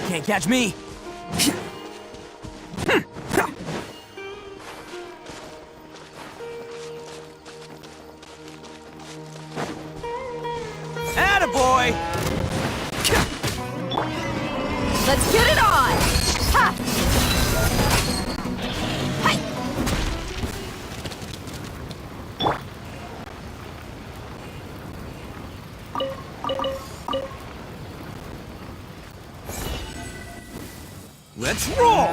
Can't catch me. Attaboy! Let's get it on! Ha! Hi! Let's roll!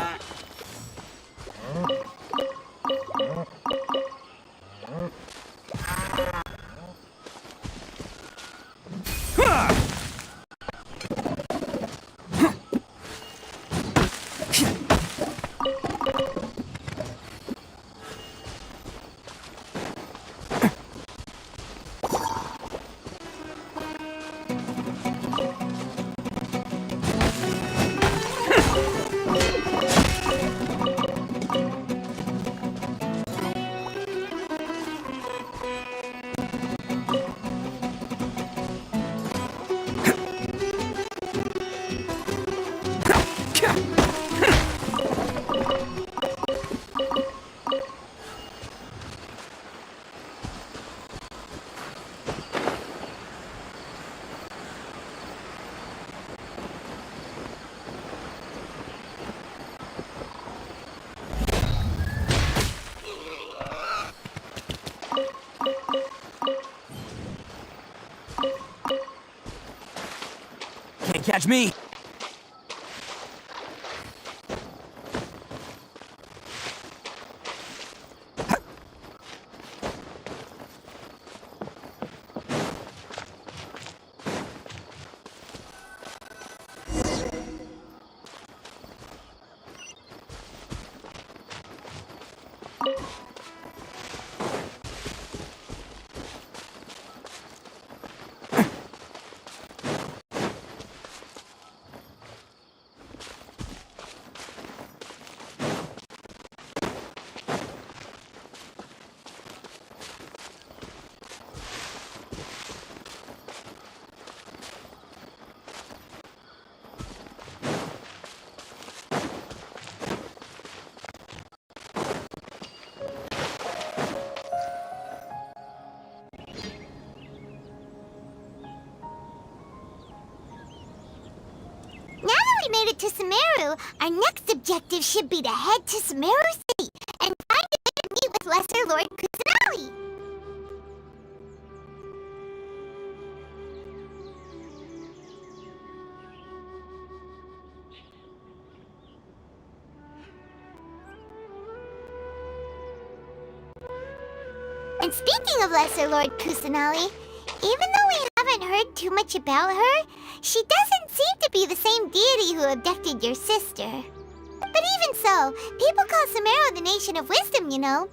Can't catch me. Made it to Sumeru, our next objective should be to head to Sumeru City and find a way to meet with Lesser Lord Kusanali. And speaking of Lesser Lord Kusanali, even though we haven't heard too much about her, she doesn't seem to be the same deity who abducted your sister. But even so, people call Sumeru the Nation of Wisdom, you know.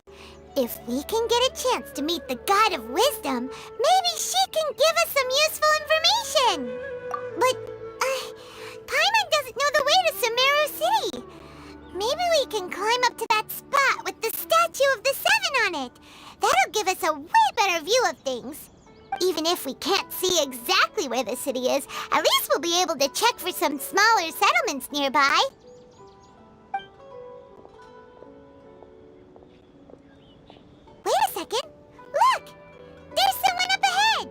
If we can get a chance to meet the God of Wisdom, maybe she can give us some useful information. But, Paimon doesn't know the way to Sumeru City. Maybe we can climb up to that spot with the statue of the Seven on it. That'll give us a way better view of things. Even if we can't see exactly where the city is, at least we'll be able to check for some smaller settlements nearby. Wait a second. Look! There's someone up ahead!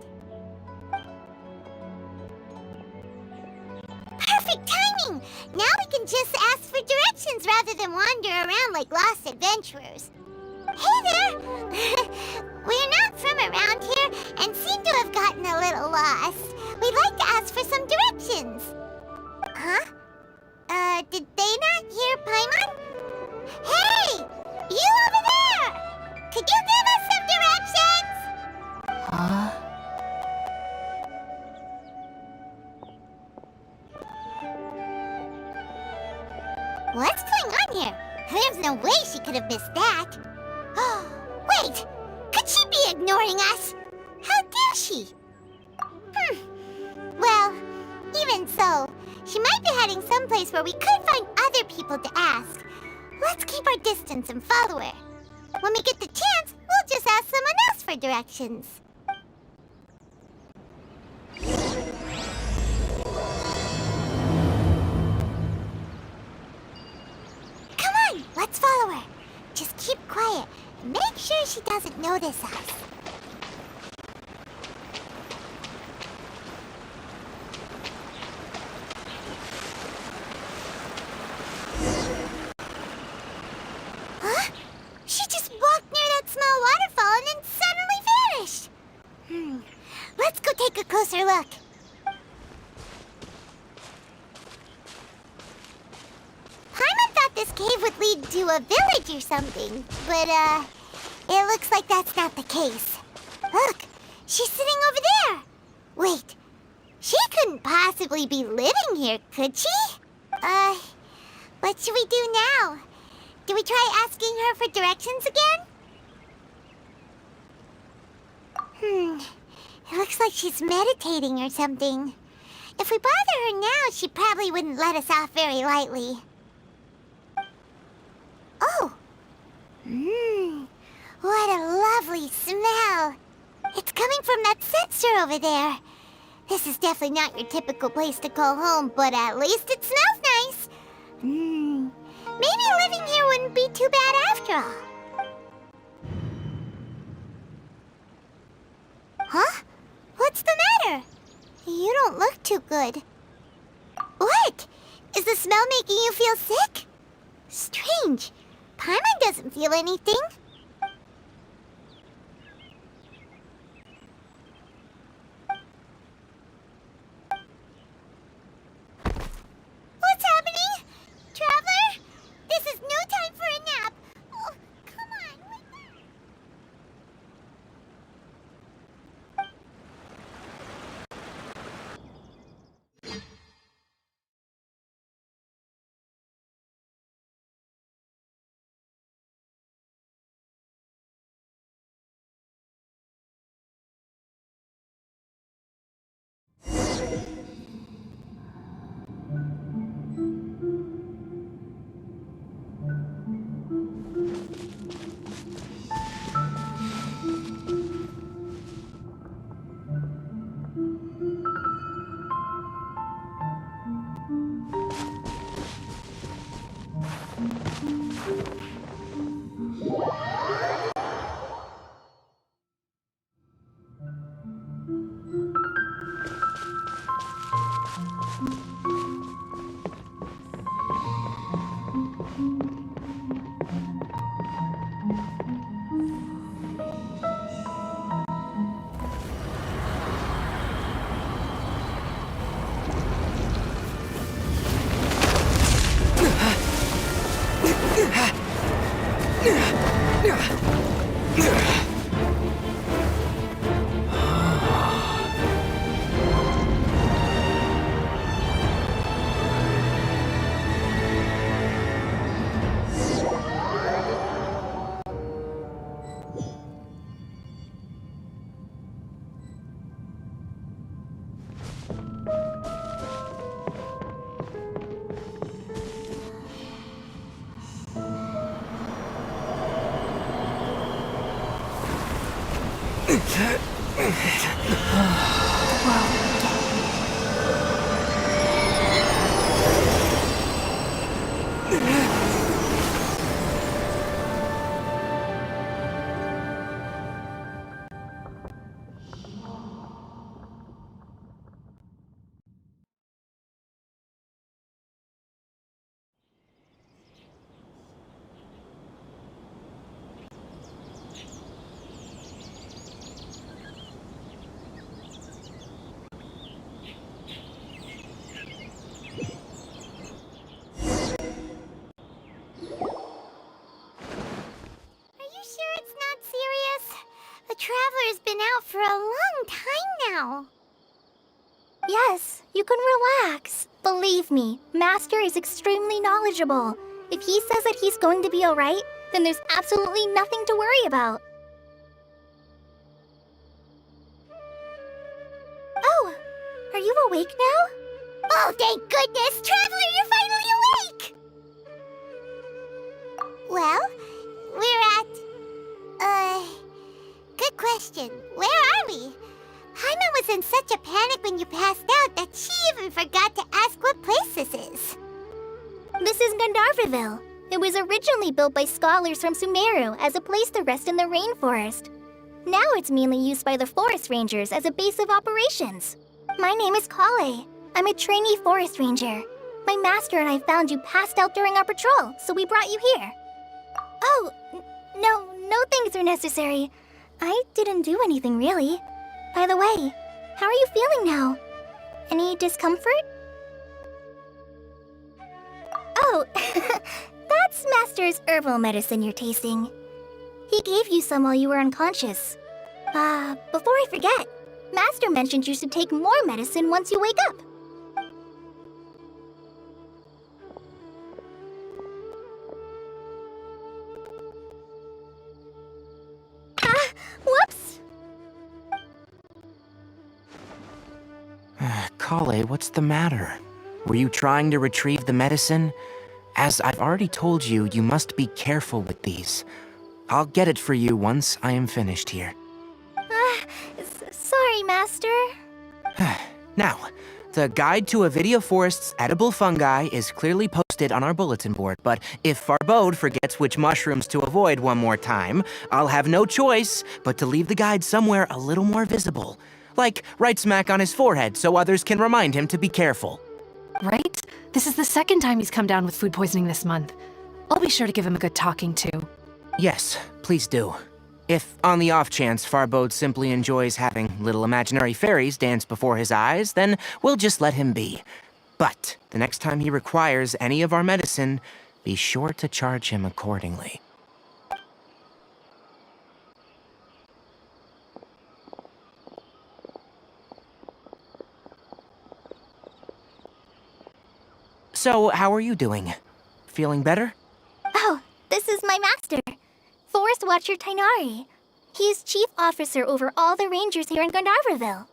Perfect timing! Now we can just ask for directions rather than wander around like lost adventurers. Hey there! We're not from around here and seem to have gotten a little lost. We'd like to ask for some directions. Huh? Did they not hear Paimon? Hey! You over there! Could you give us some directions? Huh? What's going on here? There's no way she could have missed that. Wait! Could she be ignoring us? How dare she? Well, even so, she might be heading someplace where we could find other people to ask. Let's keep our distance and follow her. When we get the chance, we'll just ask someone else for directions. she doesn't notice us. Huh? She just walked near that small waterfall and then suddenly vanished. Let's go take a closer look. Paimon thought this cave would lead to a village or something, but, it looks like that's not the case. Look, she's sitting over there. Wait, she couldn't possibly be living here, could she? What should we do now? Do we try asking her for directions again? It looks like she's meditating or something. If we bother her now, she probably wouldn't let us off very lightly. Oh! What a lovely smell! It's coming from that sensor over there. This is definitely not your typical place to call home, but at least it smells nice. Maybe living here wouldn't be too bad after all. Huh? What's the matter? You don't look too good. What? Is the smell making you feel sick? Strange. Paimon doesn't feel anything. What's happening? Traveler? This is no time for a nap. Oh, come on. Traveler's been out for a long time now. Yes, you can relax. Believe me, Master is extremely knowledgeable. If he says that he's going to be alright, then there's absolutely nothing to worry about. Oh, are you awake now? Oh, thank goodness! Traveler, you're finally awake! Well, we're at... good question. Where are we? Paimon was in such a panic when you passed out that she even forgot to ask what place this is. This is Gandharvaville. It was originally built by scholars from Sumeru as a place to rest in the rainforest. Now it's mainly used by the forest rangers as a base of operations. My name is Kale. I'm a trainee forest ranger. My master and I found you passed out during our patrol, so we brought you here. Oh, no things are necessary. I didn't do anything, really. By the way, how are you feeling now? Any discomfort? Oh, that's Master's herbal medicine you're tasting. He gave you some while you were unconscious. Before I forget, Master mentioned you should take more medicine once you wake up. Whoops! Kale, what's the matter? Were you trying to retrieve the medicine? As I've already told you, you must be careful with these. I'll get it for you once I am finished here. Sorry, Master. Now, the guide to Avidia Forest's edible fungi is clearly posted on our bulletin board, but if Farbode forgets which mushrooms to avoid one more time, I'll have no choice but to leave the guide somewhere a little more visible. Like right smack on his forehead so others can remind him to be careful. Right? This is the second time he's come down with food poisoning this month. I'll be sure to give him a good talking to. Yes, please do. If, on the off chance, Farbode simply enjoys having little imaginary fairies dance before his eyes, then we'll just let him be. But the next time he requires any of our medicine, be sure to charge him accordingly. So, how are you doing? Feeling better? Oh, this is my master, Forest Watcher Tainari. He is chief officer over all the rangers here in Gandharvaville.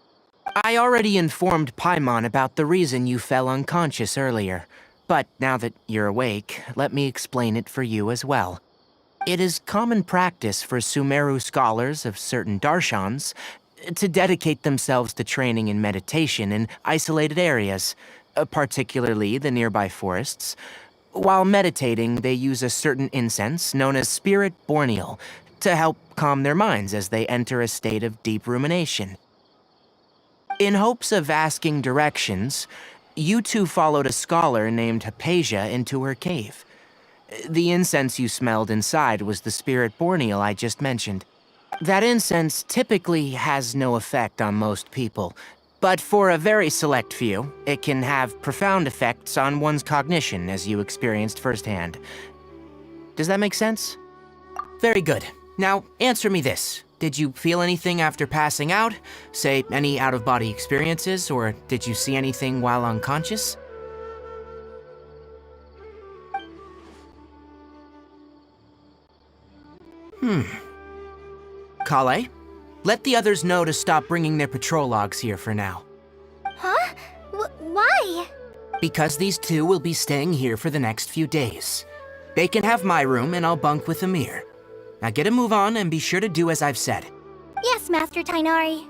I already informed Paimon about the reason you fell unconscious earlier. But now that you're awake, let me explain it for you as well. It is common practice for Sumeru scholars of certain darshans to dedicate themselves to training in meditation in isolated areas, particularly the nearby forests. While meditating, they use a certain incense known as Spirit Borneal to help calm their minds as they enter a state of deep rumination. In hopes of asking directions, you two followed a scholar named Hypatia into her cave. The incense you smelled inside was the Spirit Borneal I just mentioned. That incense typically has no effect on most people, but for a very select few, it can have profound effects on one's cognition, as you experienced firsthand. Does that make sense? Very good. Now, answer me this. Did you feel anything after passing out? Say, any out-of-body experiences, or did you see anything while unconscious? Kale, let the others know to stop bringing their patrol logs here for now. Huh? Why? Because these two will be staying here for the next few days. They can have my room and I'll bunk with Amir. Now get a move on and be sure to do as I've said. Yes, Master Tainari.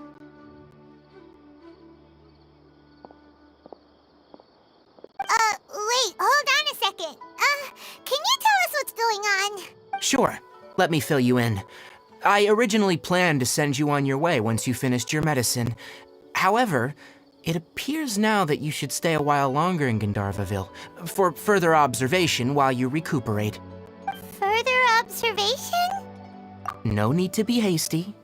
Wait, hold on a second. Can you tell us what's going on? Sure, let me fill you in. I originally planned to send you on your way once you finished your medicine. However, it appears now that you should stay a while longer in Gandharvaville for further observation while you recuperate. Further observation? No need to be hasty.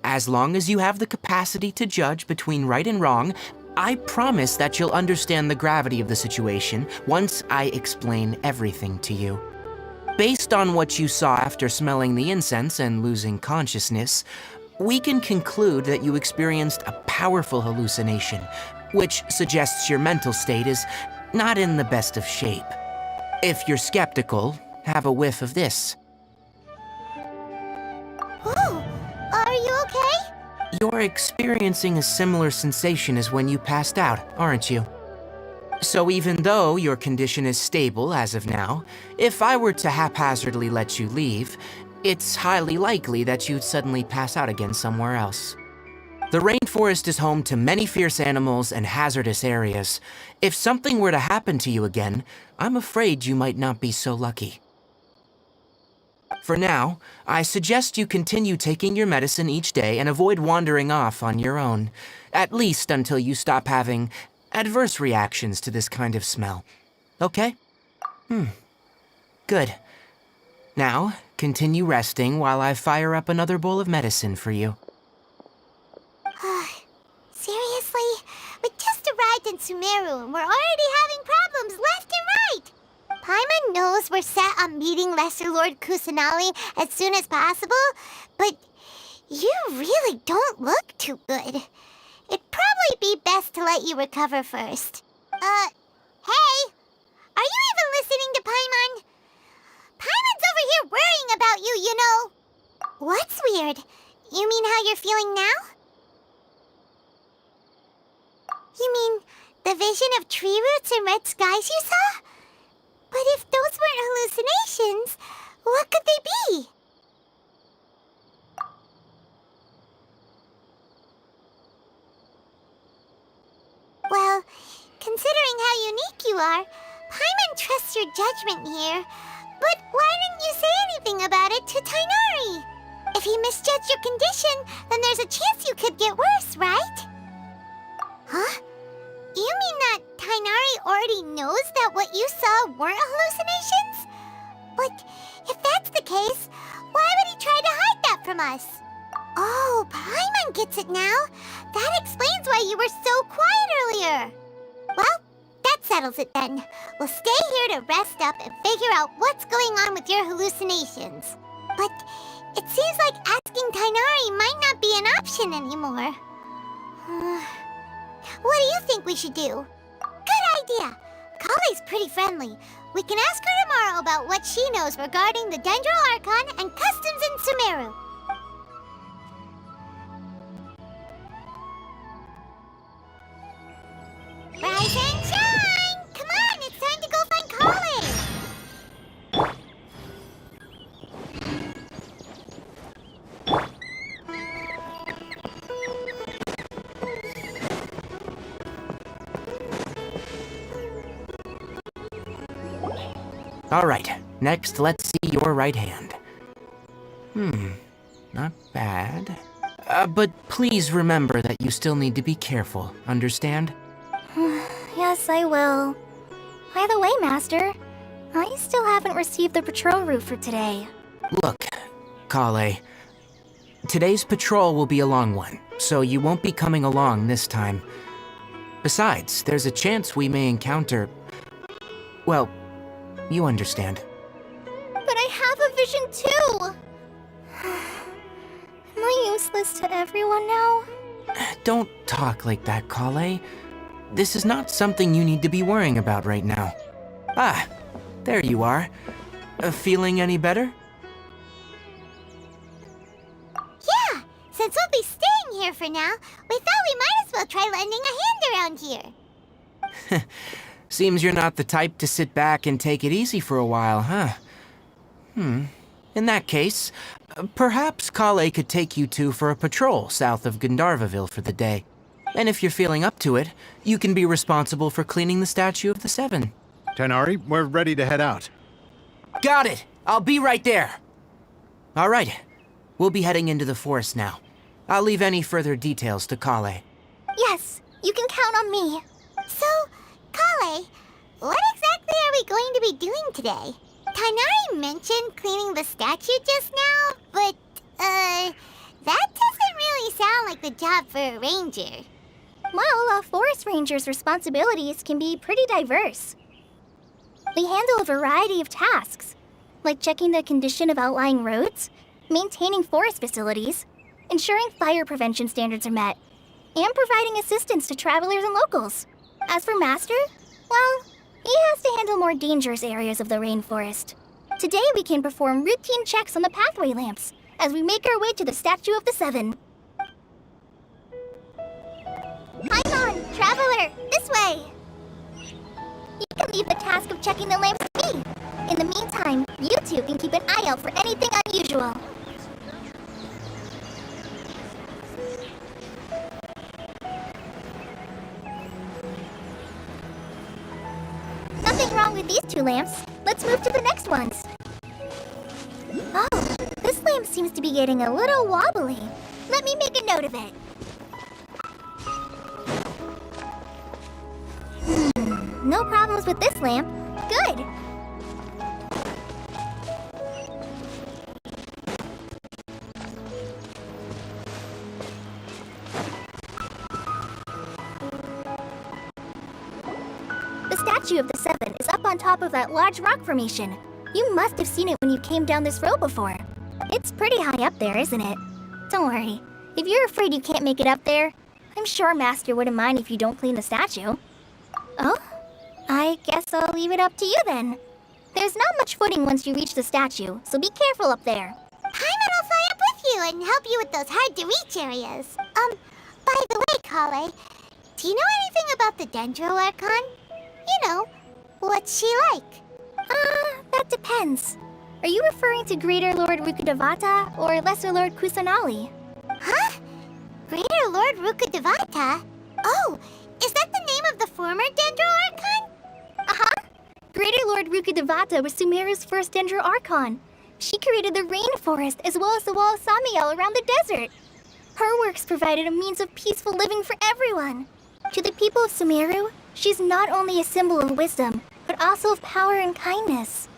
As long as you have the capacity to judge between right and wrong, I promise that you'll understand the gravity of the situation once I explain everything to you. Based on what you saw after smelling the incense and losing consciousness, we can conclude that you experienced a powerful hallucination, which suggests your mental state is not in the best of shape. If you're skeptical, have a whiff of this. Ooh, are you okay? You're experiencing a similar sensation as when you passed out, aren't you? So even though your condition is stable as of now, if I were to haphazardly let you leave, it's highly likely that you'd suddenly pass out again somewhere else. The rainforest is home to many fierce animals and hazardous areas. If something were to happen to you again, I'm afraid you might not be so lucky. For now, I suggest you continue taking your medicine each day and avoid wandering off on your own, at least until you stop having adverse reactions to this kind of smell. Okay? Good. Now, continue resting while I fire up another bowl of medicine for you. Seriously? We just arrived in Sumeru and we're already having problems left and right! Paimon knows we're set on meeting Lesser Lord Kusanali as soon as possible, but you really don't look too good. It'd probably be best to let you recover first. Hey! Are you even listening to Paimon? Paimon's over here worrying about you, you know. What's weird? You mean how you're feeling now? You mean the vision of tree roots and red skies you saw? But if those weren't hallucinations, what could they be? Well, considering how unique you are, Paimon trusts your judgment here. But why didn't you say anything about it to Tainari? If he misjudged your condition, then there's a chance you could get worse, right? Huh? You mean that Tainari already knows that what you saw weren't hallucinations? But if that's the case, why would he try to hide that from us? Oh, Paimon gets it now. That explains why you were so quiet earlier. Well, that settles it then. We'll stay here to rest up and figure out what's going on with your hallucinations. But it seems like asking Tainari might not be an option anymore. What do you think we should do? Good idea! Kale's pretty friendly. We can ask her tomorrow about what she knows regarding the Dendro Archon and customs in Sumeru. Rise and shine! Come on, it's time to go find Kale! All right, next let's see your right hand. Not bad. But please remember that you still need to be careful, understand? Yes, I will. By the way, Master, I still haven't received the patrol route for today. Look, Kale, today's patrol will be a long one, so you won't be coming along this time. Besides, there's a chance we may encounter... well, you understand. But I have a vision too! Am I useless to everyone now? Don't talk like that, Kale. This is not something you need to be worrying about right now. Ah, there you are. Feeling any better? Yeah, since we'll be staying here for now, we thought we might as well try lending a hand around here. Seems you're not the type to sit back and take it easy for a while, huh? In that case, perhaps Kale could take you two for a patrol south of Gandharvaville for the day. And if you're feeling up to it, you can be responsible for cleaning the Statue of the Seven. Tainari, we're ready to head out. Got it! I'll be right there! All right, we'll be heading into the forest now. I'll leave any further details to Kale. Yes, you can count on me. So, Kale, what exactly are we going to be doing today? Tainari mentioned cleaning the statue just now, but, that doesn't really sound like the job for a ranger. Well, a forest ranger's responsibilities can be pretty diverse. They handle a variety of tasks, like checking the condition of outlying roads, maintaining forest facilities, ensuring fire prevention standards are met, and providing assistance to travelers and locals. As for Master, well, he has to handle more dangerous areas of the rainforest. Today we can perform routine checks on the pathway lamps as we make our way to the Statue of the Seven. Paimon, traveler, this way! You can leave the task of checking the lamps to me. In the meantime, you two can keep an eye out for anything unusual. Nothing wrong with these two lamps. Let's move to the next ones. Oh, lamp seems to be getting a little wobbly. Let me make a note of it. No problems with this lamp. Good. The statue of the Seven is up on top of that large rock formation. You must have seen it when you came down this road before. It's pretty high up there, isn't it? Don't worry. If you're afraid you can't make it up there, I'm sure Master wouldn't mind if you don't clean the statue. Oh? I guess I'll leave it up to you then. There's not much footing once you reach the statue, so be careful up there. Paimon will fly up with you and help you with those hard-to-reach areas. By the way, Kale, do you know anything about the Dendro Archon? You know, what's she like? That depends. Are you referring to Greater Lord Rukkhadevata or Lesser Lord Kusanali? Huh? Greater Lord Rukkhadevata? Oh, is that the name of the former Dendro Archon? Uh-huh. Greater Lord Rukkhadevata was Sumeru's first Dendro Archon. She created the rainforest as well as the wall of Samiel around the desert. Her works provided a means of peaceful living for everyone. To the people of Sumeru, she's not only a symbol of wisdom, but also of power and kindness.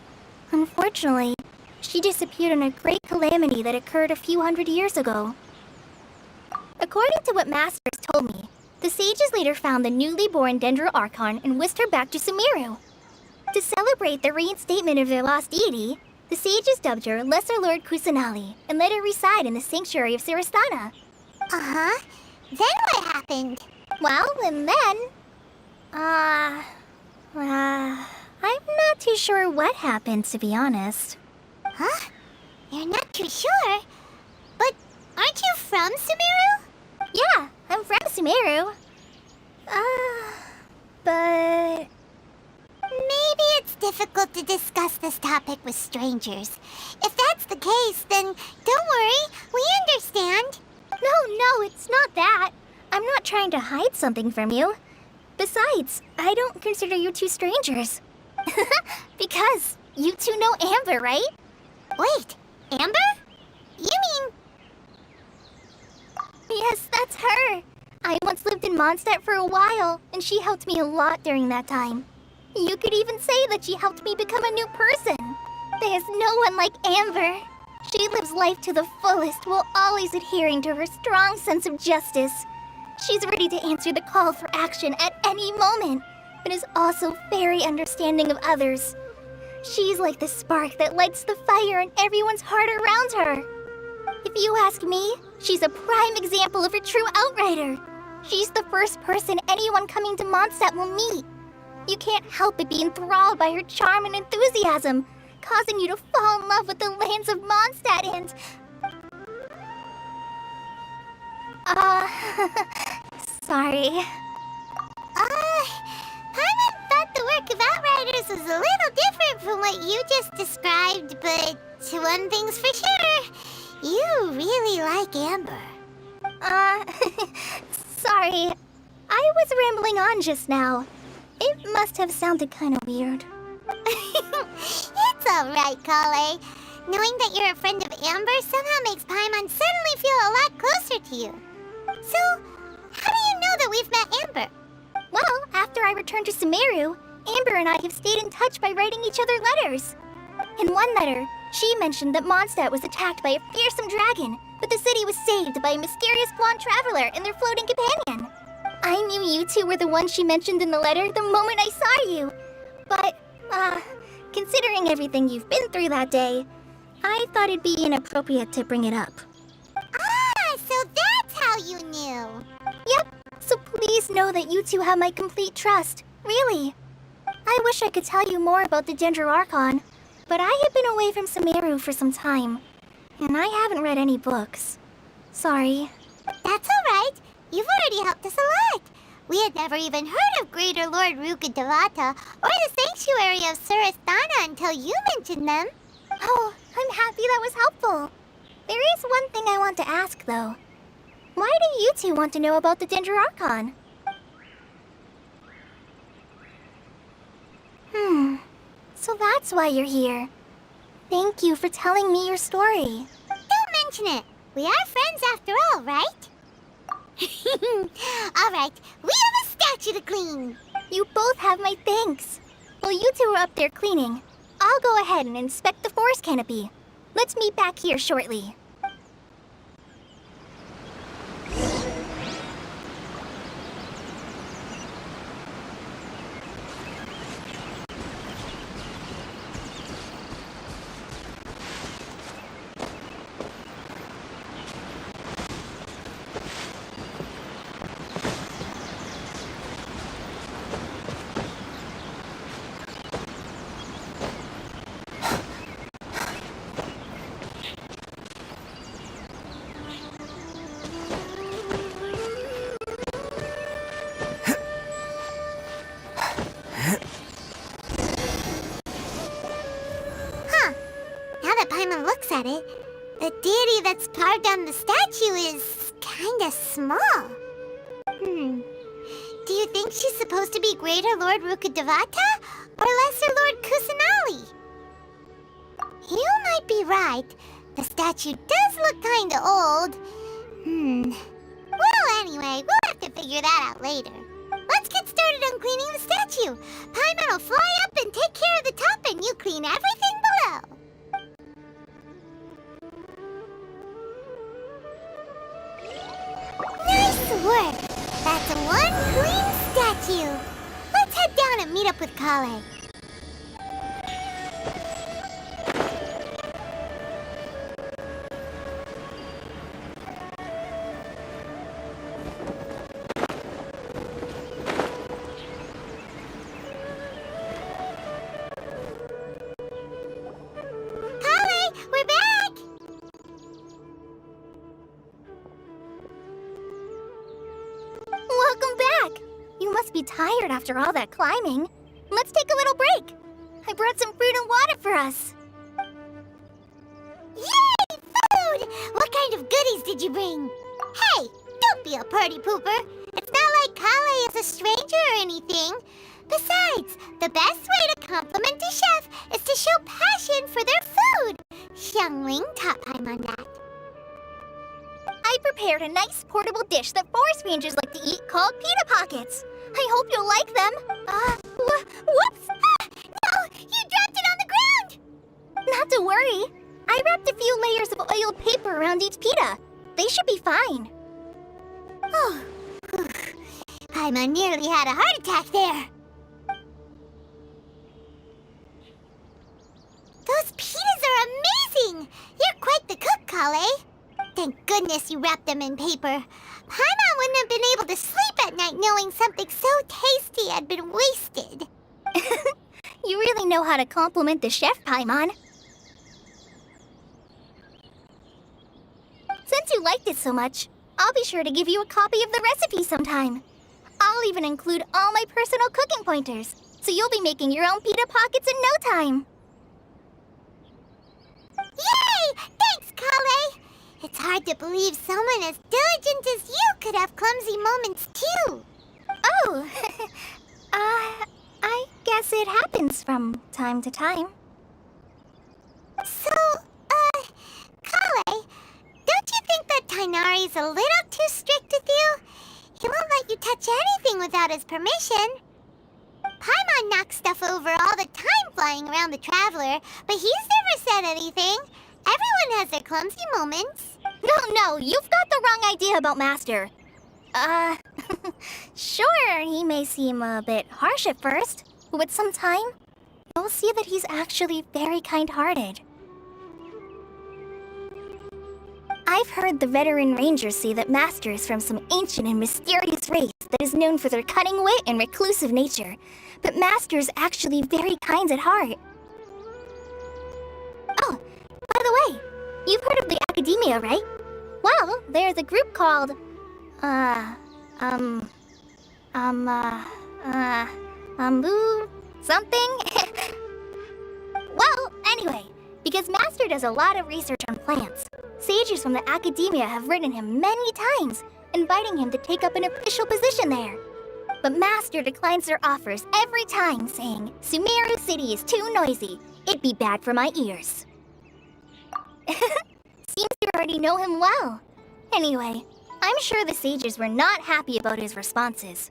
Unfortunately, she disappeared in a great calamity that occurred a few hundred years ago. According to what Masters told me, the sages later found the newly born Dendro Archon and whisked her back to Sumeru. To celebrate the reinstatement of their lost deity, the sages dubbed her Lesser Lord Kusanali and let her reside in the sanctuary of Sarastana. Uh-huh. Then what happened? Well, and then... I'm not too sure what happened, to be honest. Huh? You're not too sure? But aren't you from Sumeru? Yeah, I'm from Sumeru. But... Maybe it's difficult to discuss this topic with strangers. If that's the case, then don't worry, we understand. No, it's not that. I'm not trying to hide something from you. Besides, I don't consider you two strangers. Because you two know Amber, right? Wait, Amber? You mean... Yes, that's her. I once lived in Mondstadt for a while, and she helped me a lot during that time. You could even say that she helped me become a new person. There's no one like Amber. She lives life to the fullest while always adhering to her strong sense of justice. She's ready to answer the call for action at any moment, but is also very understanding of others. She's like the spark that lights the fire in everyone's heart around her. If you ask me, she's a prime example of a true outrider. She's the first person anyone coming to Mondstadt will meet. You can't help but be enthralled by her charm and enthusiasm, causing you to fall in love with the lands of Mondstadt and... sorry. Paimon thought the work of Outriders was a little different from what you just described, but one thing's for sure, you really like Amber. Sorry. I was rambling on just now. It must have sounded kind of weird. It's alright, Kale. Knowing that you're a friend of Amber somehow makes Paimon suddenly feel a lot closer to you. So, how do you know that we've met Amber? Well, after I returned to Sumeru, Amber and I have stayed in touch by writing each other letters. In one letter, she mentioned that Mondstadt was attacked by a fearsome dragon, but the city was saved by a mysterious blonde traveler and their floating companion. I knew you two were the ones she mentioned in the letter the moment I saw you. But, considering everything you've been through that day, I thought it'd be inappropriate to bring it up. So that's how you knew. Yep, so please know that you two have my complete trust, really. I wish I could tell you more about the Dendro Archon, but I have been away from Sumeru for some time, and I haven't read any books. Sorry. That's alright. You've already helped us a lot. We had never even heard of Greater Lord Rukkhadevata or the Sanctuary of Sarastana until you mentioned them. Oh, I'm happy that was helpful. There is one thing I want to ask, though. Why do you two want to know about the Dendro Archon? So that's why you're here. Thank you for telling me your story. Don't mention it. We are friends after all, right? Alright, we have a statue to clean. You both have my thanks. While you two are up there cleaning, I'll go ahead and inspect the forest canopy. Let's meet back here shortly. At it, the deity that's carved on the statue is kinda small. Do you think she's supposed to be Greater Lord Rukkhadevata or Lesser Lord Kusanali? You might be right. The statue does look kinda old. Well, anyway, we'll have to figure that out later. Let's get started on cleaning the statue. Paimon will fly up and take care of the top, and you clean everything below. Nice work! That's one clean statue! Let's head down and meet up with Kale. Kale, we're back! Welcome back! You must be tired after all that climbing. Let's take a little break. I brought some fruit and water for us. Yay! Food! What kind of goodies did you bring? Hey, don't be a party pooper. It's not like Kale is a stranger or anything. Besides, the best way to compliment a chef is to show passion for their food. Xiangling taught Paimon that. I prepared a nice portable dish that forest rangers like to eat called pita pockets. I hope you'll like them. Whoops! No, you dropped it on the ground! Not to worry. I wrapped a few layers of oiled paper around each pita. They should be fine. Oh, Paimon nearly had a heart attack there. Those pitas are amazing! You're quite the cook, Kale. Thank goodness you wrapped them in paper. Paimon wouldn't have been able to sleep at night knowing something so tasty had been wasted. You really know how to compliment the chef, Paimon. Since you liked it so much, I'll be sure to give you a copy of the recipe sometime. I'll even include all my personal cooking pointers, so you'll be making your own pita pockets in no time. Yay! Thanks, Kale! It's hard to believe someone as diligent as you could have clumsy moments, too. Oh, I guess it happens from time to time. So, Kale, don't you think that Tainari's a little too strict with you? He won't let you touch anything without his permission. Paimon knocks stuff over all the time flying around the Traveler, but he's never said anything. Everyone has their clumsy moments. No, you've got the wrong idea about Master. Sure, he may seem a bit harsh at first, but with some time, you'll see that he's actually very kind-hearted. I've heard the veteran rangers say that Master is from some ancient and mysterious race that is known for their cunning wit and reclusive nature, but Master is actually very kind at heart. Oh, by the way, you've heard of the Academia, right? Well, there's a group called, something? Well, anyway, because Master does a lot of research on plants, sages from the Academia have written him many times, inviting him to take up an official position there. But Master declines their offers every time, saying, Sumeru City is too noisy. It'd be bad for my ears. Seems you're already know him well. Anyway, I'm sure the sages were not happy about his responses.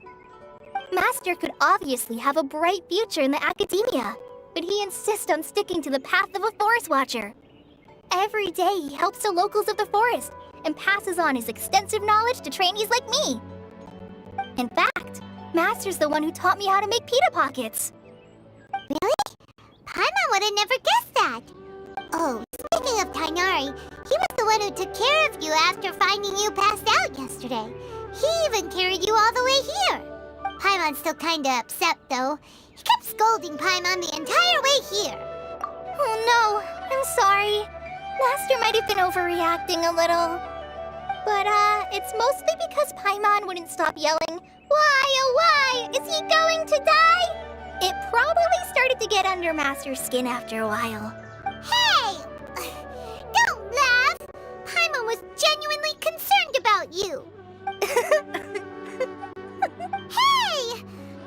Master could obviously have a bright future in the academia, but he insists on sticking to the path of a forest watcher. Every day he helps the locals of the forest and passes on his extensive knowledge to trainees like me. In fact, Master's the one who taught me how to make pita pockets. Really? Paimon would have never guessed that. Oh, speaking of Tainari, he was the one who took care of you after finding you passed out yesterday. He even carried you all the way here. Paimon's still kinda upset, though. He kept scolding Paimon the entire way here. Oh no, I'm sorry. Master might have been overreacting a little. But, it's mostly because Paimon wouldn't stop yelling, "Why, oh why? Is he going to die?" It probably started to get under Master's skin after a while. Hey! Don't laugh! Paimon was genuinely concerned about you. Hey!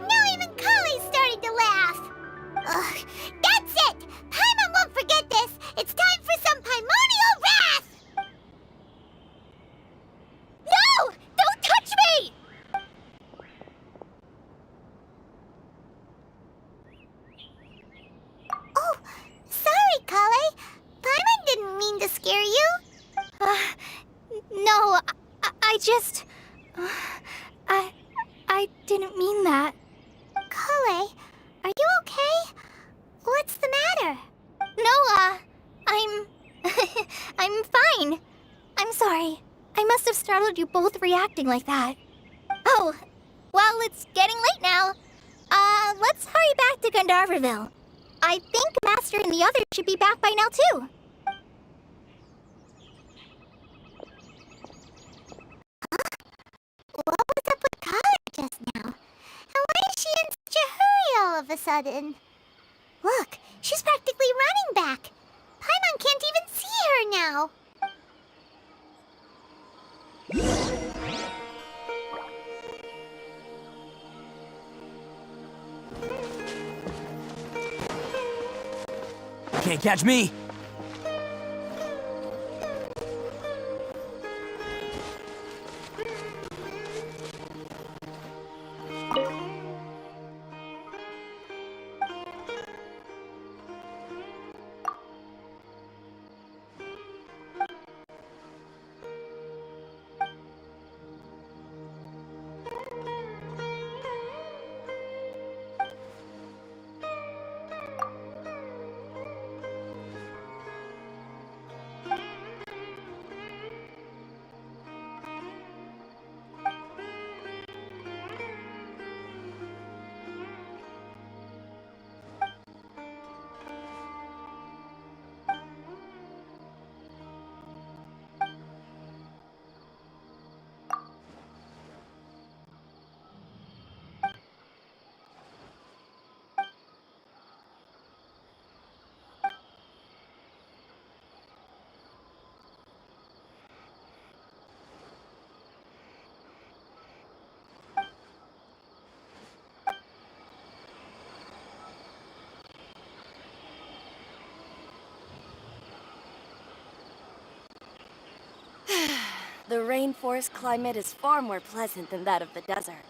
Now even Kali's starting to laugh. Ugh, that's it! Paimon won't forget this! It's time for some Paimonial wrath! No! Don't touch me! Oh, sorry, Kale. Paimon didn't mean to scare you. No, I just... I didn't mean that. Kale, are you okay? What's the matter? No, I'm... I'm fine. I'm sorry. I must have startled you both reacting like that. Oh, well, it's getting late now. Let's hurry back to Gandharvaville. I think Master and the others should be back by now, too. What was up with Kale just now? And why is she in such a hurry all of a sudden? Look, she's practically running back. Paimon can't even see her now. Can't catch me! The rainforest climate is far more pleasant than that of the desert.